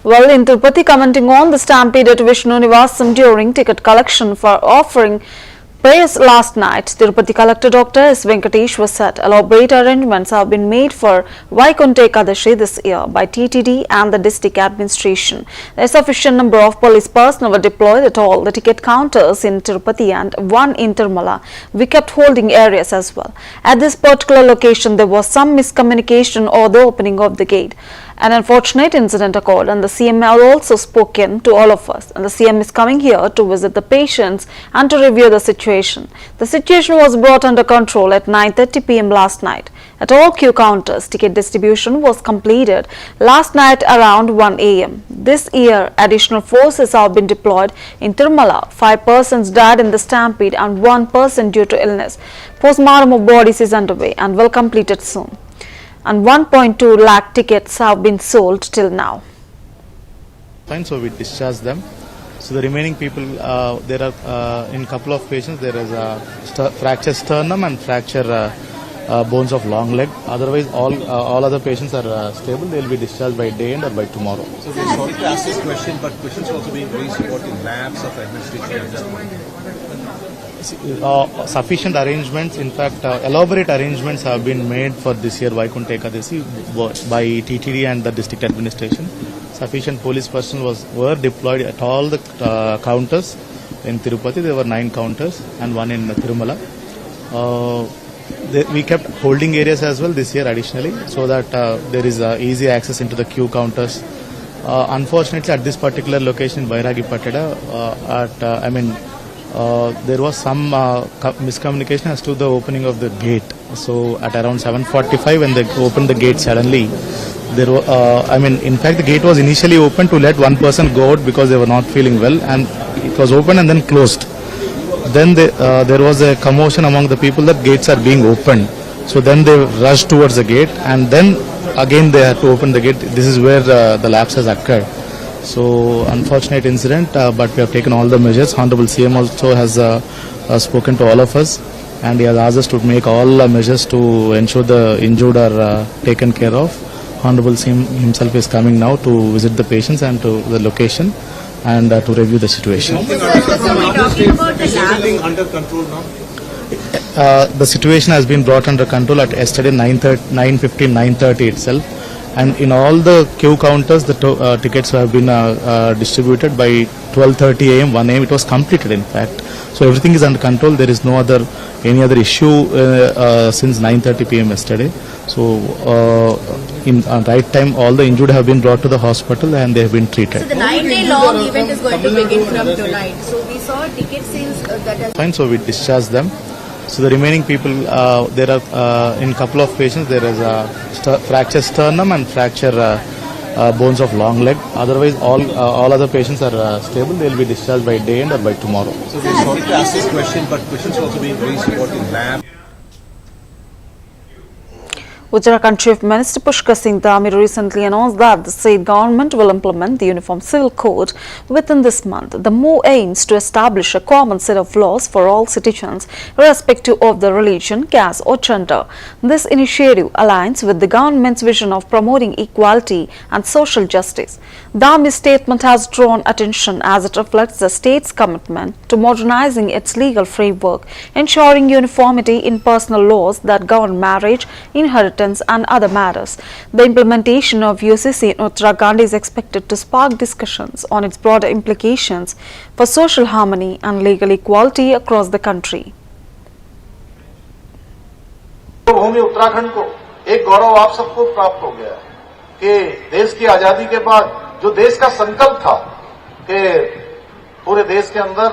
Well, in Tirupati, commenting on the stampede at Vishnu Nivasam during ticket collection for offering prayers last night, Tirupati Collector Dr. S. Venkateshwar said elaborate arrangements have been made for Vaikunta Ekadashi this year by TTD and the district administration. A sufficient number of police personnel were deployed at all the ticket counters in Tirupati and one in Tirumala. We kept holding areas as well. At this particular location, there was some miscommunication or the opening of the gate. An unfortunate incident occurred and the CM had also spoken to all of us, and the CM is coming here to visit the patients and to review the situation. The situation was brought under control at 9:30 p.m. last night. At all queue counters, ticket distribution was completed last night around 1 a.m. This year, additional forces have been deployed in Tirumala. 5 persons died in the stampede and 1 person due to illness. Postmortem of bodies is underway and will complete it soon. And 1.2 lakh tickets have been sold till now. Fine, so we discharge them. So the remaining people, there are in couple of patients there is a fracture sternum and fracture bones of long leg. Otherwise, all other patients are stable. They will be discharged by day end or by tomorrow. So we sorry to ask this question, but questions also being raised about the labs of administration at this point. Sufficient arrangements, in fact, elaborate arrangements have been made for this year Vaikunta Ekadashi by TTD and the district administration. Sufficient police personnel were deployed at all the counters in Tirupati. There were 9 counters and 1 in Tirumala. We kept holding areas as well this year additionally, so that there is easy access into the queue counters. Unfortunately, at this particular location, Bairagi Pateda, there was some miscommunication as to the opening of the gate. So at around 7:45, when they opened the gate suddenly, there were, in fact, the gate was initially open to let one person go out because they were not feeling well, and it was open and then closed. Then there was a commotion among the people that gates are being opened. So then they rushed towards the gate, and then again they had to open the gate. This is where the lapse has occurred. So unfortunate incident, but we have taken all the measures. Honorable CM also has spoken to all of us, and he has asked us to make all measures to ensure the injured are taken care of. Honorable CM himself is coming now to visit the patients and to the location and to review the situation. Under control now? The situation has been brought under control at yesterday 9:30 itself. And in all the queue counters, the tickets have been distributed by 12:30 a.m., 1 a.m. It was completed, in fact. So everything is under control. There is no any other issue since 9:30 p.m. yesterday. So in right time, all the injured have been brought to the hospital and they have been treated. So the 9-day-long event is going to begin from tonight. So we saw ticket sales that has... Fine, so we discharge them. So the remaining people, there are in couple of patients there is a fracture sternum and fracture bones of long leg. Otherwise, all other patients are stable. They will be discharged by day end or by tomorrow. So we sorry to ask this question, but questions also being raised about the lab. Uttarakhand Chief Minister Pushkar Singh Dhami recently announced that the state government will implement the Uniform Civil Code within this month. The move aims to establish a common set of laws for all citizens, irrespective of the religion, caste or gender. This initiative aligns with the government's vision of promoting equality and social justice. Dhami's statement has drawn attention as it reflects the state's commitment to modernizing its legal framework, ensuring uniformity in personal laws that govern marriage, inheritance and other matters. The implementation of UCC in Uttarakhand is expected to spark discussions on its broader implications for social harmony and legal equality across the country. भूमि उत्तराखंड को एक गौरव आप सबको प्राप्त हो गया कि देश की आजादी के बाद जो देश का संकल्प था कि पूरे देश के अंदर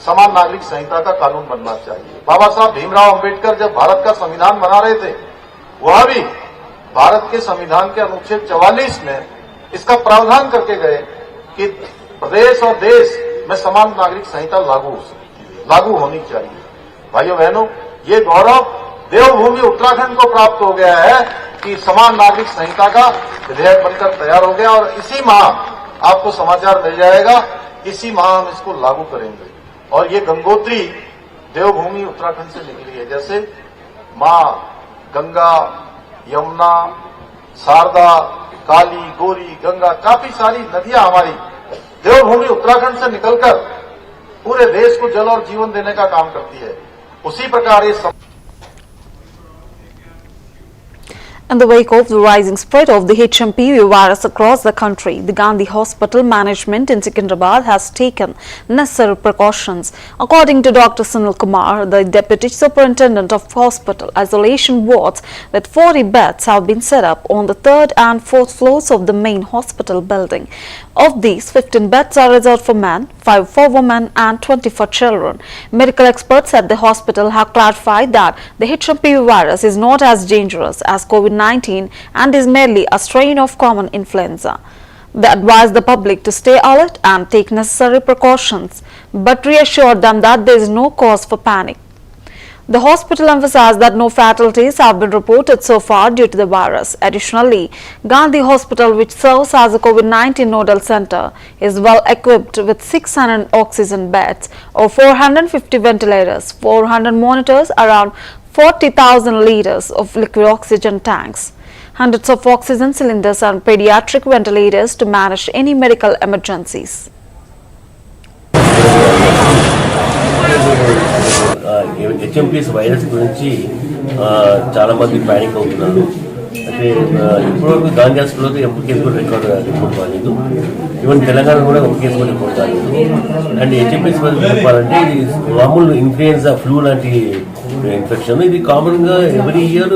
समान नागरिक संहिता का कानून बनना चाहिए। बाबा साहब भीमराव अंबेडकर जब भारत का संविधान बना रहे थे, वह भी भारत के संविधान के अनुच्छेद 44 में इसका प्रावधान करके गए कि प्रदेश और देश में समान नागरिक संहिता लागू होनी चाहिए। भाइयों बहनों, ये गौरव देवभूमि उत्तराखंड को प्राप्त हो गया है कि समान नागरिक संहिता का विधेयक बनकर तैयार हो गया और इसी माह आपको समाचार मिल जाएगा, इसी माह हम इसको लागू करेंगे। और ये गंगोत्री देवभूमि उत्तराखंड से निकली है। जैसे मां गंगा, यमुना, शारदा काली, गोरी, गंगा, काफी सारी नदियां हमारी देवभूमि उत्तराखंड से निकलकर पूरे देश को जल और जीवन देने का काम करती है। उसी प्रकार ये In the wake of the rising spread of the HMPV virus across the country, the Gandhi Hospital management in Secunderabad has taken necessary precautions. According to Dr. Sunil Kumar, the Deputy Superintendent of Hospital, isolation wards with 40 beds have been set up on the 3rd and 4th floors of the main hospital building. Of these, 15 beds are reserved for men, 5 for women and 20 for children. Medical experts at the hospital have clarified that the HMPV virus is not as dangerous as COVID-19 and is merely a strain of common influenza. They advise the public to stay alert and take necessary precautions, but reassured them that there is no cause for panic. The hospital emphasized that no fatalities have been reported so far due to the virus. Additionally, Gandhi Hospital, which serves as a COVID-19 nodal center, is well equipped with 600 oxygen beds or 450 ventilators, 400 monitors, around 40,000 liters of liquid oxygen tanks, hundreds of oxygen cylinders and pediatric ventilators to manage any medical emergencies. HMPS virus గురించి చాలా మంది panic అవుతున్నారు. అంటే ఇప్పటివరకు గాంధీ హాస్పిటల్లో ఒక case కూడా report కాలేదు. ఈవెన్ తెలంగాణ కూడా ఒక కేసు కూడా రిపోర్ట్ కాలేదు. అండ్ హెచ్ఎంపీఎస్ చెప్పాలంటే ఇది మామూలు ఇన్ఫ్లుయెన్జా ఫ్లూ లాంటి ఇన్ఫెక్షన్. ఇది కామన్గా ఎవ్రీ ఇయర్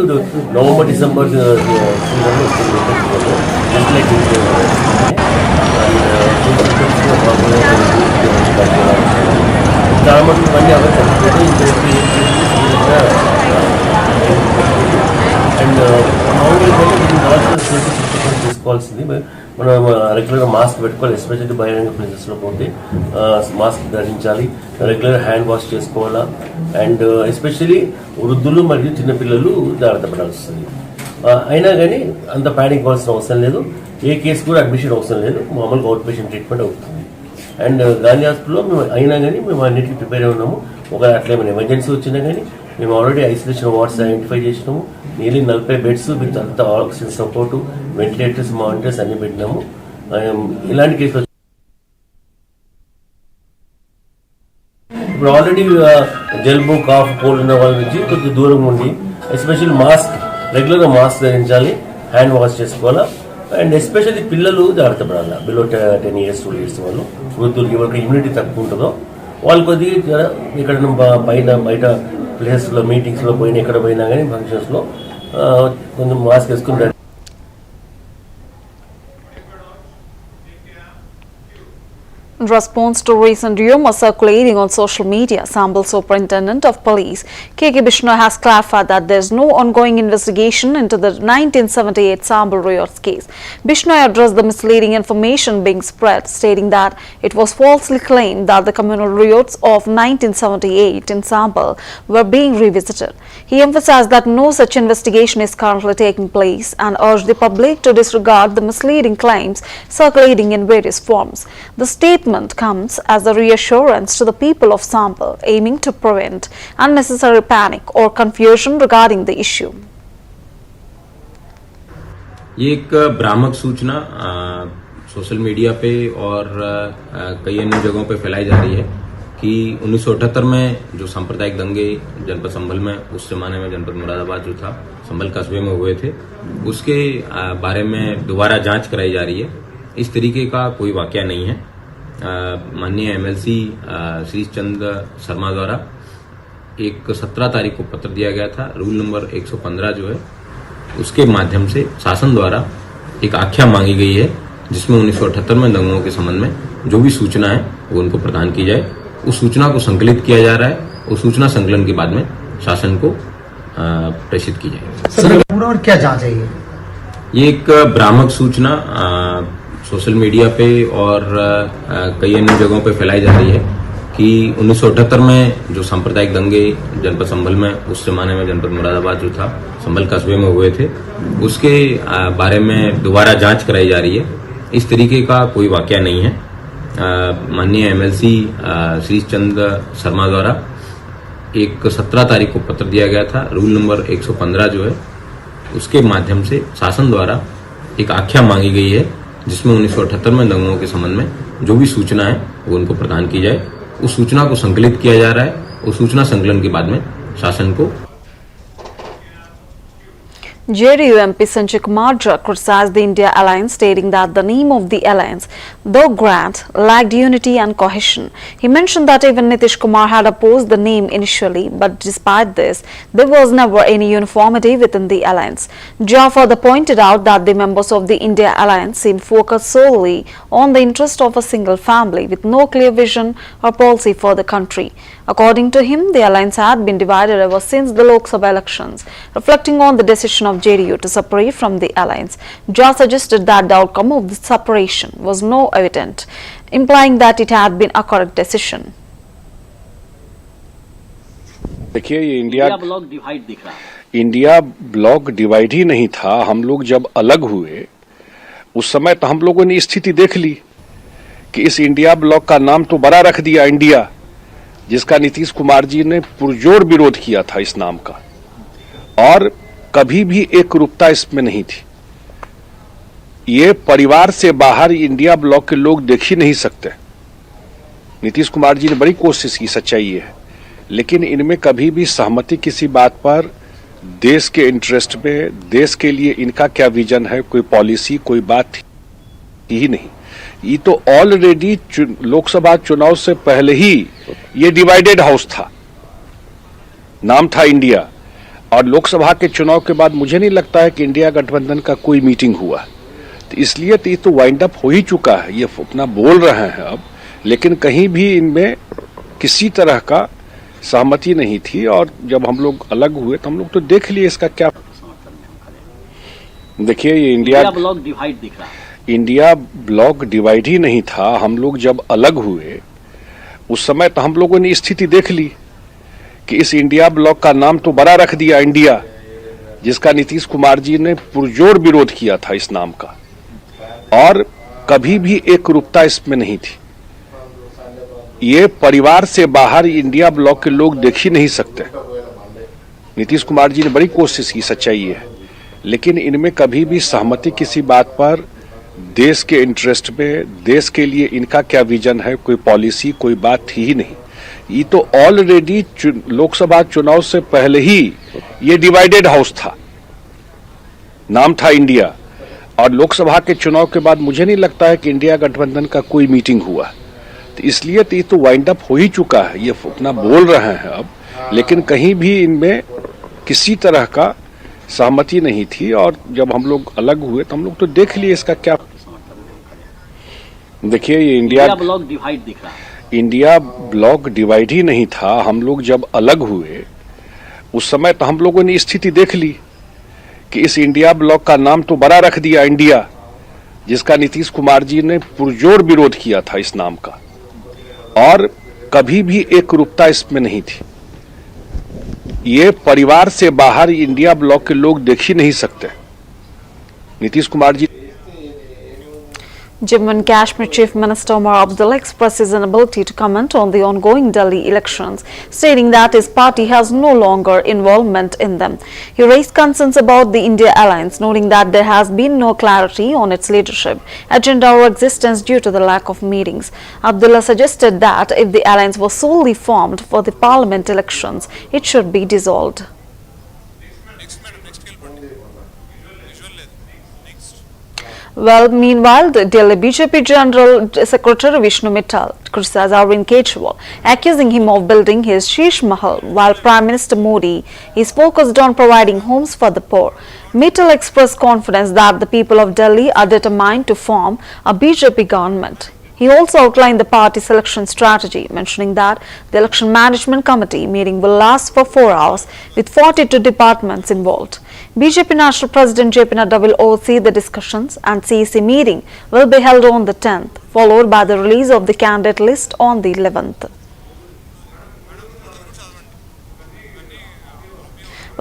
నవంబర్ డిసెంబర్ సీజన్లో చాలా మంది మళ్ళీ అవే అండ్ మామూలుగా తీసుకోవాల్సింది మనం రెగ్యులర్గా మాస్క్ పెట్టుకోవాలి. ఎస్పెషల్లీ బహిరంగ ప్లేసెస్లో పోతే మాస్క్ ధరించాలి. రెగ్యులర్ హ్యాండ్ వాష్ చేసుకోవాలా. అండ్ ఎస్పెషల్లీ వృద్ధులు మరియు చిన్నపిల్లలు జాగ్రత్త పడాల్సి వస్తుంది. అయినా కానీ అంత ప్యానిక్ అవ్వాల్సిన అవసరం లేదు. ఏ కేసు కూడా అడ్మిషన్ అవసరం లేదు. మామూలుగా అవుట్ పేషెంట్ ట్రీట్మెంట్ అవుతుంది. అండ్ గాంధీ హాస్పిటల్లో మేము అయినా కానీ మేము అన్నిటికీ ప్రిపేర్ అయి ఉన్నాము. ఒకవేళ అట్లా ఏమైనా ఎమర్జెన్సీ వచ్చినా కానీ మేము ఆల్రెడీ ఐసోలేషన్ వార్డ్స్ ఐడెంటిఫై చేసినాము. నియర్లీ 40 బెడ్స్ విత్ అంత ఆక్సిజన్ సపోర్టు, వెంటిలేటర్స్, మానిటర్స్ అన్ని పెట్టినాము. ఇలాంటి కేసులు ఇప్పుడు ఆల్రెడీ జలుబు, కాఫ్, కోల్డ్ ఉన్న వాళ్ళ నుంచి కొద్దిగా దూరంగా ఉండి ఎస్పెషల్లీ మాస్క్ రెగ్యులర్గా మాస్క్ ధరించాలి. హ్యాండ్ వాష్ చేసుకోవాలా. అండ్ ఎస్పెషల్లీ పిల్లలు జాగ్రత్త పడాలి. బిలో 10 years 2 years వాళ్ళు, వృద్ధులకి ఎవరికి ఇమ్యూనిటీ తక్కువ ఉంటుందో వాళ్ళు కొద్దిగా ఇక్కడ బయట ప్లేసెస్లో మీటింగ్స్లో పోయినా ఎక్కడ పోయినా కానీ ఫంక్షన్స్లో కొంచెం మాస్క్ వేసుకుని. In response to recent rumors circulating on social media, Sambal Superintendent of Police K.K. Bishnoi has clarified that there is no ongoing investigation into the 1978 Sambal riots case. Bishnoi addressed the misleading information being spread, stating that it was falsely claimed that the communal riots of 1978 in Sambal were being revisited. He emphasized that no such investigation is currently taking place and urged the public to disregard the misleading claims circulating in various forms. The statement comes as a reassurance to the people of Sambal, aiming to prevent unnecessary panic or confusion regarding the issue. ये एक भ्रामक सूचना social media पे और कई अन्य जगहों पे फैलाई जा रही है कि 1978 में जो सांप्रदायिक दंगे जनपद संभल में, उस जमाने में जनपद मुरादाबाद जो था, संभल कस्बे में हुए थे, उसके बारे में दोबारा जांच कराई जा रही है. इस तरीके का कोई वाकया नहीं है. माननीय एमएलसी श्री चंद्र शर्मा द्वारा एक 17 तारीख को पत्र दिया गया था. रूल नंबर 115 जो है उसके माध्यम से शासन द्वारा एक आख्या मांगी गई है, जिसमें 1978 में दंगों के संबंध में जो भी सूचना है वो उनको प्रदान की जाए. उस सूचना को संकलित किया जा रहा है. उस सूचना संकलन के बाद में शासन को प्रेषित की जाए. सर पूरा और क्या जांच है ये एक भ्रामक सूचना सोशल मीडिया पे और कई अन्य जगहों पे फैलाई जा रही है कि 1978 में जो सांप्रदायिक दंगे जनपद संभल में, उस जमाने में जनपद मुरादाबाद जो था, संभल कस्बे में हुए थे, उसके बारे में दोबारा जांच कराई जा रही है. इस तरीके का कोई वाकया नहीं है. माननीय एमएलसी श्री चंद्र शर्मा द्वारा एक 17 तारीख को पत्र दिया गया था. रूल नंबर 115 जो है उसके माध्यम से शासन द्वारा एक आख्या मांगी गई है जिसमें 1978 में दंगों के संबंध में जो भी सूचना है वो उनको प्रदान की जाए। उस सूचना को संकलित किया जा रहा है। उस सूचना संकलन के बाद में शासन को JDU MP Sanjay Kumar Jha criticized the India alliance, stating that the name of the alliance, though grand, lacked unity and cohesion. He mentioned that even Nitish Kumar had opposed the name initially, but despite this, there was never any uniformity within the alliance. Jha further pointed out that the members of the India alliance seem focused solely on the interest of a single family with no clear vision or policy for the country. According to him, the alliance had been divided ever since the Lok Sabha elections. Reflecting on the decision of JDU to separate from the alliance, Jha suggested that the outcome of the separation was no evident, implying that it had been a correct decision. देखिए, ये India block divide दिख रहा है। India block divide ही नहीं था। हम लोग जब अलग हुए उस समय तो हम लोगों ने स्थिति देख ली कि इस इंडिया ब्लॉक का नाम तो बड़ा रख दिया इंडिया, जिसका नीतीश कुमार जी ने पुरजोर विरोध किया था इस नाम का, और कभी भी एक रूपता इसमें नहीं थी। ये परिवार से बाहर इंडिया ब्लॉक के लोग देख ही नहीं सकते। नीतीश कुमार जी ने बड़ी कोशिश की, सच्चाई है, लेकिन इनमें कभी भी सहमति किसी बात पर, देश के इंटरेस्ट में, देश के लिए इनका क्या विजन है, कोई पॉलिसी, कोई बात थी ही नहीं। ये तो ऑलरेडी लोकसभा चुनाव से पहले ही ये डिवाइडेड हाउस था, नाम था इंडिया, और लोकसभा के चुनाव के बाद मुझे नहीं लगता है कि इंडिया गठबंधन का कोई मीटिंग हुआ। तो इसलिए तो ये तो वाइंड अप हो ही चुका है। ये अपना बोल रहे हैं अब, लेकिन कहीं भी इनमें किसी तरह का सहमति नहीं थी। और जब हम लोग अलग हुए तो हम लोग तो देख लिए इसका क्या। देखिए, ये इंडिया ब्लॉक डिवाइड दिख रहा है। इंडिया ब्लॉक डिवाइड ही नहीं था। हम लोग जब अलग हुए उस समय तो हम लोगों ने स्थिति देख ली कि इस इंडिया ब्लॉक का नाम तो बड़ा रख दिया इंडिया, जिसका नीतीश कुमार जी ने पुरजोर विरोध किया था इस नाम का, और कभी भी एक रूपता इसमें नहीं थी। ये परिवार से बाहर इंडिया ब्लॉक के लोग देख ही नहीं सकते। नीतीश कुमार जी ने बड़ी कोशिश की, सच्चाई है, लेकिन इनमें कभी भी सहमति किसी बात पर, देश के इंटरेस्ट में, देश के लिए इनका क्या विजन है, कोई पॉलिसी, कोई बात थी ही नहीं। ये तो ऑलरेडी लोकसभा चुनाव से पहले ही ये डिवाइडेड हाउस था, नाम था इंडिया, और लोकसभा के चुनाव के बाद मुझे नहीं लगता है कि इंडिया गठबंधन का कोई मीटिंग हुआ। तो इसलिए तो ये तो वाइंड अप हो ही चुका है। ये अपना बोल रहे हैं अब, लेकिन कहीं भी इनमें किसी तरह का सहमति नहीं थी। और जब हम लोग अलग हुए तो हम लोग तो देख लिए इसका क्या। देखिए, ये इंडिया ब्लॉक डिवाइड दिख रहा है। इंडिया ब्लॉक डिवाइड ही नहीं था। हम लोग जब अलग हुए उस समय तो हम लोगों ने स्थिति देख ली कि इस इंडिया ब्लॉक का नाम तो बड़ा रख दिया इंडिया, जिसका नीतीश कुमार जी ने पुरजोर विरोध किया था इस नाम का, और कभी भी एक रूपता इसमें नहीं थी। ये परिवार से बाहर इंडिया ब्लॉक के लोग देख ही नहीं सकते। Nitish Kumar ji Jammu and Kashmir Chief Minister Omar Abdul expressed his inability to comment on the ongoing Delhi elections, stating that his party has no longer involvement in them. He raised concerns about the India alliance, noting that there has been no clarity on its leadership, agenda or existence due to the lack of meetings. Abdullah suggested that if the alliance was solely formed for the parliament elections, it should be dissolved. Well, meanwhile, the Delhi BJP General Secretary Vishnu Mittal criticized Arvind Kejriwal, accusing him of building his Sheesh Mahal, while Prime Minister Modi is focused on providing homes for the poor. Mittal expressed confidence that the people of Delhi are determined to form a BJP government. He also outlined the party's election strategy, mentioning that the Election Management Committee meeting will last for 4 hours with 42 departments involved. BJP National President JP Nadda will oversee the discussions, and CEC meeting will be held on the 10th, followed by the release of the candidate list on the 11th.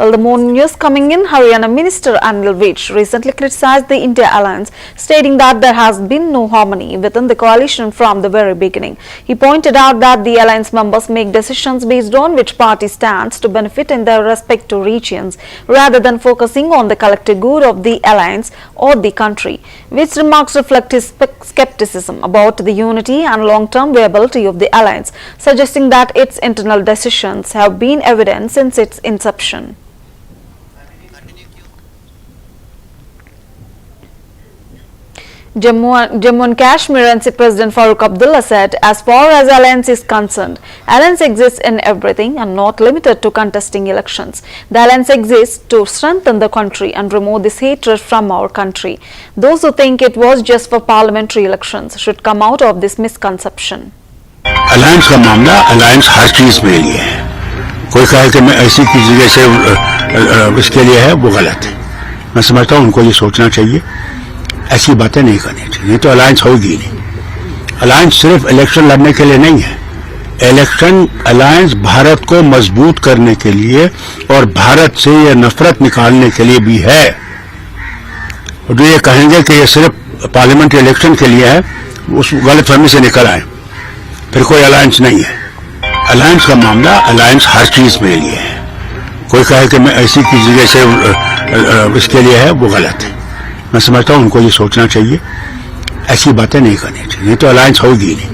Well, the more news coming in, Haryana Minister Anil Vij recently criticized the India alliance, stating that there has been no harmony within the coalition from the very beginning. He pointed out that the alliance members make decisions based on which party stands to benefit in their respective regions, rather than focusing on the collective good of the alliance or the country. Vij's remarks reflect his skepticism about the unity and long-term viability of the alliance, suggesting that its internal decisions have been evident since its inception. Jammu and Kashmir NC President Farooq Abdullah said, as far as alliance is concerned, alliance exists in everything and not limited to contesting elections. The alliance exists to strengthen the country and remove this hatred from our country. Those who think it was just for parliamentary elections should come out of this misconception. Alliance का मामला alliance हर चीज में लिए है. कोई कहे कि मैं ऐसी की जगह से इसके लिए है, वो गलत है. मैं समझता हूं उनको ये सोचना चाहिए, ऐसी बातें नहीं करनी चाहिए, नहीं तो अलायंस होगी नहीं. अलायंस सिर्फ इलेक्शन लड़ने के लिए नहीं है. इलेक्शन अलायंस भारत को मजबूत करने के लिए और भारत से ये नफरत निकालने के लिए भी है. और जो ये कहेंगे कि ये सिर्फ पार्लियामेंट्री इलेक्शन के लिए है, उस गलतफहमी से निकल आए. फिर कोई अलायंस नहीं है. अलायंस का मामला अलायंस हर चीज में लिए है. कोई कहे कि मैं ऐसी की जगह से इसके लिए है, वो गलत है. मैं समझता हूं उनको ये सोचना चाहिए, ऐसी बातें नहीं करनी चाहिए, नहीं तो अलायंस होगी नहीं.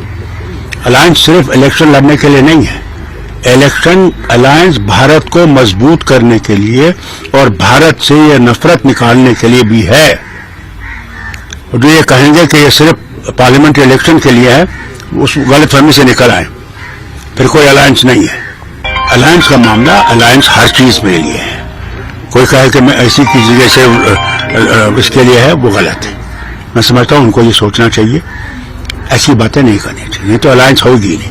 अलायंस सिर्फ इलेक्शन लड़ने के लिए नहीं है. इलेक्शन अलायंस भारत को मजबूत करने के लिए और भारत से ये नफरत निकालने के लिए भी है. और जो ये कहेंगे कि ये सिर्फ पार्लियामेंट्री इलेक्शन के लिए है, उस गलतफहमी से निकल आए. फिर कोई अलायंस नहीं है. अलायंस का मामला अलायंस हर चीज में लिए है. कोई कहे कि मैं ऐसी की जगह से इसके लिए है, वो गलत है. मैं समझता हूं उनको ये सोचना चाहिए, ऐसी बातें नहीं करनी चाहिए, नहीं तो अलायंस होगी नहीं.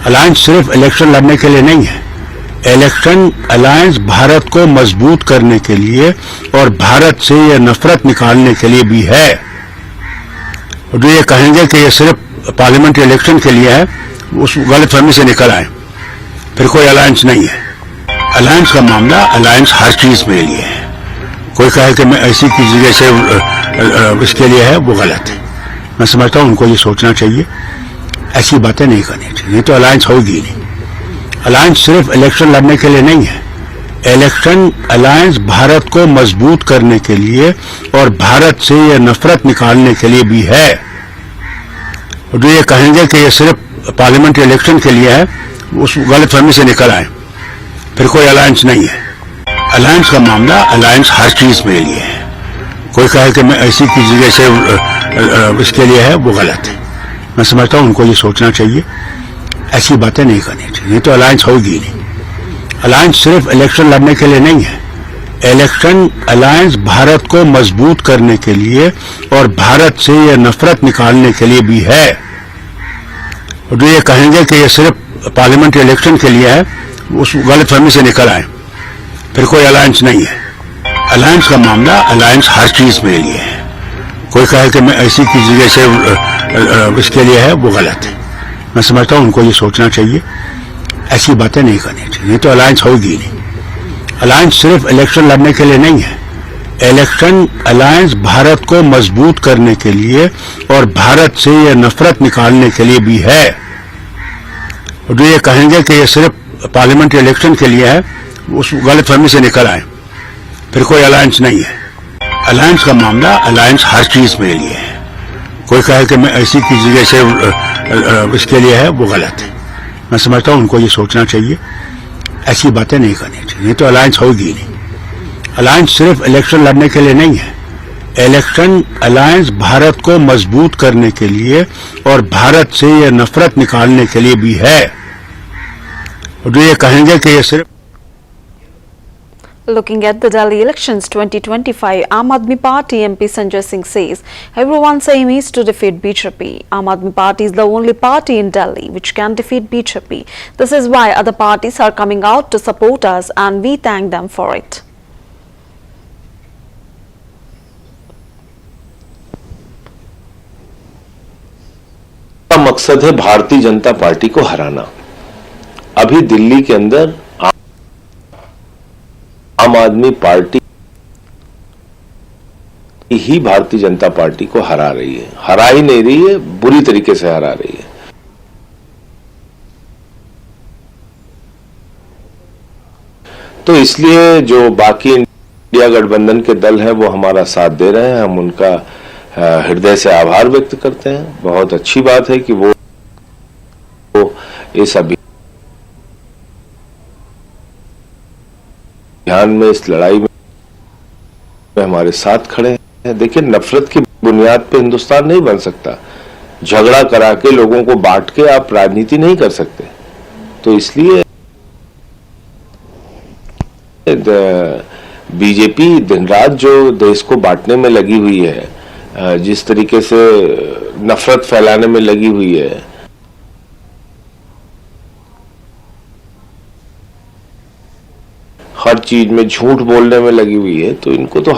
अलायंस सिर्फ इलेक्शन लड़ने के लिए नहीं है. इलेक्शन अलायंस भारत को मजबूत करने के लिए और भारत से ये नफरत निकालने के लिए भी है. और जो ये कहेंगे कि ये सिर्फ पार्लियामेंट्री इलेक्शन के लिए है, उस गलतफहमी से निकल आए. फिर कोई अलायंस नहीं है. अलायंस का मामला अलायंस हर चीज में लिए है. कोई कहे कि मैं ऐसी की जगह से इसके लिए है, वो गलत है. मैं समझता हूं उनको ये सोचना चाहिए, ऐसी बातें नहीं करनी चाहिए, नहीं तो अलायंस होगी नहीं. अलायंस सिर्फ इलेक्शन लड़ने के लिए नहीं है. इलेक्शन अलायंस भारत को मजबूत करने के लिए और भारत से ये नफरत निकालने के लिए भी है. और जो ये कहेंगे कि ये सिर्फ पार्लियामेंट्री इलेक्शन के लिए है, उस गलतफहमी से निकल आए. फिर कोई अलायंस नहीं है. अलायंस का मामला अलायंस हर चीज में लिए है. कोई कहे कि मैं ऐसी की जगह से इसके लिए है, वो गलत है. मैं समझता हूं उनको ये सोचना चाहिए, ऐसी बातें नहीं करनी चाहिए, नहीं तो अलायंस होगी नहीं. अलायंस सिर्फ इलेक्शन लड़ने के लिए नहीं है. इलेक्शन अलायंस भारत को मजबूत करने के लिए और भारत से ये नफरत निकालने के लिए भी है. और जो ये कहेंगे कि ये सिर्फ पार्लियामेंट्री इलेक्शन के लिए है, उस गलतफहमी से निकल आए. फिर कोई अलायंस नहीं है. अलायंस का मामला अलायंस हर चीज में लिए है. कोई कहे कि मैं ऐसी की जगह से इसके लिए है, वो गलत है. मैं समझता हूं उनको ये सोचना चाहिए, ऐसी बातें नहीं करनी चाहिए, नहीं तो अलायंस होगी नहीं. अलायंस सिर्फ इलेक्शन लड़ने के लिए नहीं है. इलेक्शन अलायंस भारत को मजबूत करने के लिए और भारत से ये नफरत निकालने के लिए भी है. और जो ये कहेंगे कि ये सिर्फ पार्लियामेंट्री इलेक्शन के लिए है, उस गलतफहमी से निकल आए. फिर कोई अलायंस नहीं है. अलायंस का मामला अलायंस हर चीज में लिए है. कोई कहे कि मैं ऐसी की जगह से इसके लिए है, वो गलत है. मैं समझता हूं उनको ये सोचना चाहिए, ऐसी बातें नहीं करनी चाहिए, नहीं तो अलायंस होगी नहीं. अलायंस सिर्फ इलेक्शन लड़ने के लिए नहीं है. इलेक्शन अलायंस भारत को मजबूत करने के लिए और भारत से ये नफरत निकालने के लिए भी है. और जो ये कहेंगे कि ये सिर्फ Looking at the Delhi elections 2025, Aam Aadmi Party MP Sanjay Singh says everyone's aim is to defeat BJP. Aam Aadmi Party is the only party in Delhi which can defeat BJP. This is why other parties are coming out to support us and we thank them for it. मकसद है Bharatiya Janata party को हराना. अभी दिल्ली के अंदर आम आदमी party ही Bharatiya Janata party को हरा रही है, हरा ही नहीं रही है, बुरी तरीके से हरा रही है। तो इसलिए जो बाकी इंडिया गठबंधन के दल हैं वो हमारा साथ दे रहे हैं, हम उनका हृदय से आभार व्यक्त करते हैं। बहुत अच्छी बात है कि वो इस अभियान में, इस लड़ाई में हमारे साथ खड़े हैं। देखिए, नफरत की बुनियाद पे हिंदुस्तान नहीं बन सकता। झगड़ा करा के, लोगों को बांट के आप राजनीति नहीं कर सकते। तो इसलिए बीजेपी दिन रात जो देश को बांटने में लगी हुई है, जिस तरीके से नफरत फैलाने में लगी हुई है, हर चीज में झूठ बोलने में लगी हुई है, तो इनको तो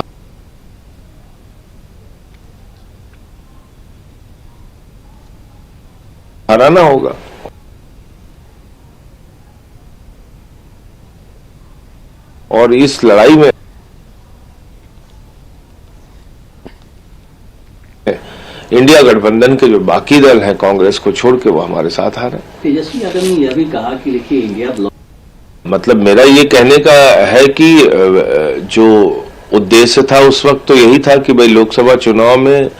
हराना होगा। और इस लड़ाई में इंडिया गठबंधन के जो बाकी दल हैं, कांग्रेस को छोड़ के, वो हमारे साथ आ रहे हैं। तेजस्वी यादव ने यह भी कहा कि देखिए इंडिया ब्लॉक, मतलब मेरा ये कहने का है कि जो उद्देश्य था उस वक्त तो यही था कि भाई लोकसभा चुनाव में